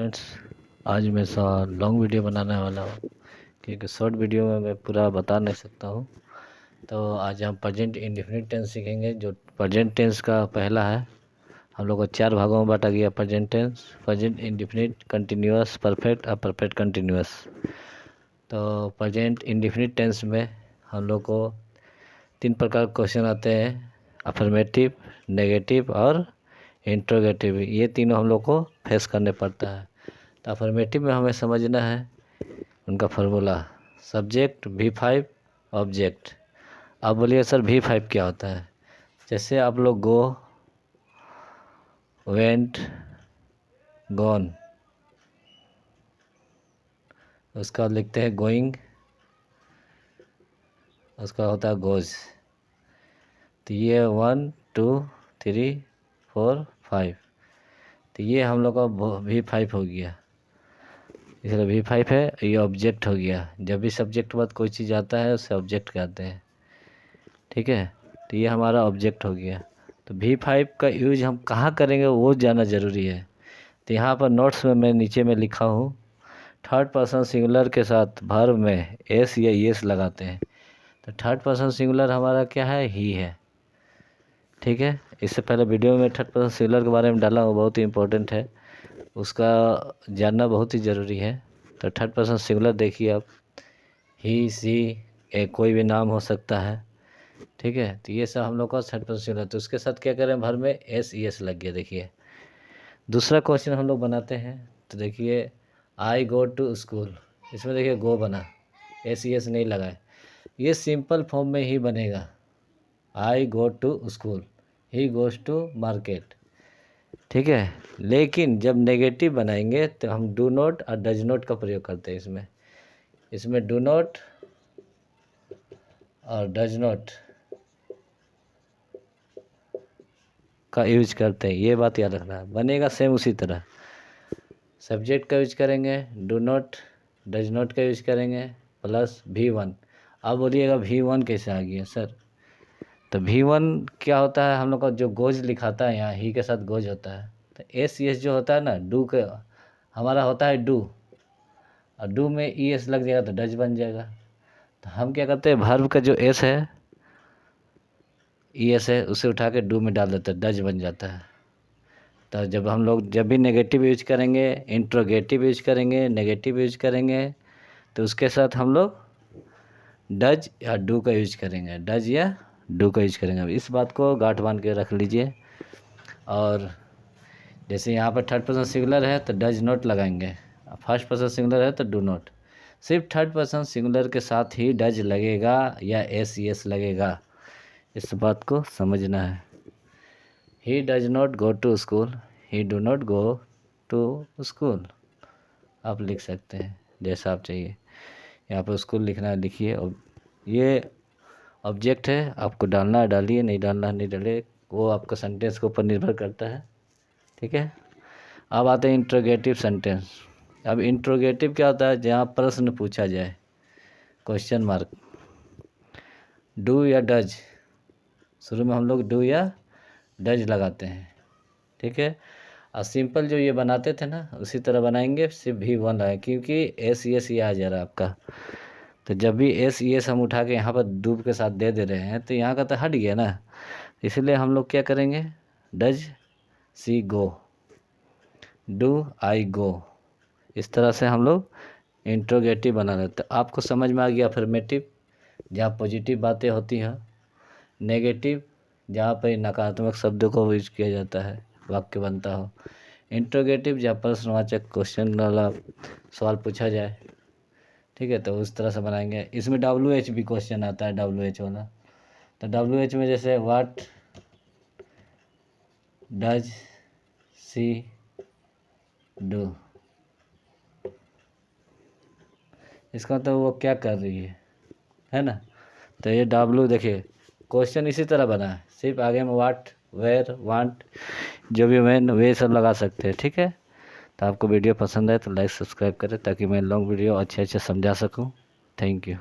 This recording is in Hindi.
फ्रेंड्स, आज मैं लॉन्ग वीडियो बनाने वाला हूँ क्योंकि शॉर्ट वीडियो में मैं पूरा बता नहीं सकता हूँ। तो आज हम प्रेजेंट इंडेफिनिट टेंस सीखेंगे। जो प्रेजेंट टेंस का पहला है, हम लोग को 4 भागों में बांटा गया। Present tense, present indefinite, continuous, perfect और परफेक्ट कंटिन्यूअस। तो प्रेजेंट इंडेफिनिट टेंस में हम लोग को 3 प्रकार के क्वेश्चन आते हैं: अफर्मेटिव, नेगेटिव और इंट्रोगेटिव। ये तीनों हम लोग को फेस करने पड़ता है। तो अफर्मेटिव में हमें समझना है उनका फार्मूला, सब्जेक्ट V5 ऑब्जेक्ट। अब बोलिए सर V5 क्या होता है? जैसे आप लोग गो, वेंट, गॉन, उसका लिखते हैं गोइंग, उसका होता है गोज। तो ये 1 2 3 4 5, तो ये हम लोग का V5 हो गया। इसलिए V5 है, ये ऑब्जेक्ट हो गया। जब भी सब्जेक्ट के बाद कोई चीज़ आता है उसे ऑब्जेक्ट कहते हैं, ठीक है। तो ये हमारा ऑब्जेक्ट हो गया। तो V5 का यूज हम कहाँ करेंगे वो जानना ज़रूरी है। तो यहाँ पर नोट्स में मैं नीचे में लिखा हूँ, थर्ड पर्सन सिंगुलर के साथ वर्ब में एस या येस लगाते हैं। तो थर्ड पर्सन सिंगुलर हमारा क्या है? ही है, ठीक है। इससे पहले वीडियो में थर्ड पर्सन सिंगुलर के बारे में डाला हूँ, बहुत ही इंपॉर्टेंट है, उसका जानना बहुत ही ज़रूरी है। तो थर्ड पर्सन सिंगुलर देखिए आप, ही, सी, कोई भी नाम हो सकता है, ठीक है। तो ये सब हम लोग का थर्ड पर्सन सिंगुलर। तो उसके साथ क्या करें, भर में एस ई एस लग गया। देखिए दूसरा क्वेश्चन हम लोग बनाते हैं। तो देखिए आई गो टू स्कूल, इसमें देखिए गो बना, एस ई एस नहीं लगाए। ये सिंपल फॉर्म में ही बनेगा, I go to school, he goes to market, ठीक है। लेकिन जब नेगेटिव बनाएंगे तो हम डू नॉट और डज नॉट का प्रयोग करते हैं। इसमें डू नॉट और डज नॉट का यूज करते हैं, ये बात याद रखना है। बनेगा सेम उसी तरह, सब्जेक्ट का यूज करेंगे, डू नॉट, डज नॉट का यूज करेंगे, प्लस V1। अब बोलिएगा V1 कैसे आ गया सर? तो V1 क्या होता है, हम लोग का जो गोज लिखाता है यहाँ, ही के साथ गोज होता है। तो एस एस जो होता है ना, डू के हमारा होता है डू, और डू में ई एस लग जाएगा तो डज बन जाएगा। तो हम क्या करते हैं, वर्ब का जो एस है, ई एस है, उसे उठा के डू में डाल देते हैं, डज बन जाता है। तो जब हम लोग जब भी नेगेटिव यूज करेंगे, इंट्रोगेटिव यूज करेंगे, नेगेटिव यूज करेंगे, तो उसके साथ हम लोग डज या डू का यूज करेंगे, डज या डू का यूज करेंगे। अब इस बात को गांठ बांध के रख लीजिए। और जैसे यहाँ पर थर्ड पर्सन सिंगुलर है तो डज नॉट लगाएंगे, फर्स्ट पर्सन सिंगुलर है तो डू नॉट। सिर्फ थर्ड पर्सन सिंगुलर के साथ ही डज लगेगा या एस यस लगेगा, इस बात को समझना है। He does not go to school, he do not go to school, आप लिख सकते हैं जैसा आप चाहिए। यहाँ पर स्कूल लिखना है, लिखिए। और ये ऑब्जेक्ट है, आपको डालना है डालिए, नहीं डालना है नहीं डालिए, वो आपका सेंटेंस के ऊपर निर्भर करता है, ठीक है। अब आते हैं इंट्रोगेटिव सेंटेंस। अब इंट्रोगेटिव क्या होता है? जहाँ प्रश्न पूछा जाए, क्वेश्चन मार्क। डू या डज, शुरू में हम लोग डू या डज लगाते हैं, ठीक है। और सिंपल जो ये बनाते थे ना, उसी तरह बनाएंगे, सिर्फ V1 लगाए, क्योंकि एस ई एस ये आ जा रहा है आपका। तो जब भी एस ई एस हम उठा के यहाँ पर डू के साथ दे रहे हैं, तो यहाँ का तो हट गया ना, इसलिए हम लोग क्या करेंगे, does she go, do I गो, इस तरह से हम लोग इंट्रोगेटिव बना लेते हैं। आपको समझ में आ गया अफर्मेटिव, जहाँ पॉजिटिव बातें होती हैं, नेगेटिव जहाँ पर नकारात्मक शब्दों को यूज किया जाता है, वाक्य बनता हो, इंट्रोगेटिव जहाँ प्रश्नवाचक क्वेश्चन वाला सवाल पूछा जाए, ठीक है। तो उस तरह से बनाएंगे। इसमें WH भी क्वेश्चन आता है, WH वाला। तो WH में जैसे व्हाट डज सी डू, इसका मतलब वो क्या कर रही है ना। तो ये W देखिए, क्वेश्चन इसी तरह बना है, सिर्फ आगे में व्हाट, वेयर, वांट, जो भी मैन, वे सब लगा सकते हैं, ठीक है। तो आपको वीडियो पसंद आए तो लाइक सब्सक्राइब करें, ताकि मैं लॉन्ग वीडियो अच्छे अच्छे समझा सकूं। Thank you.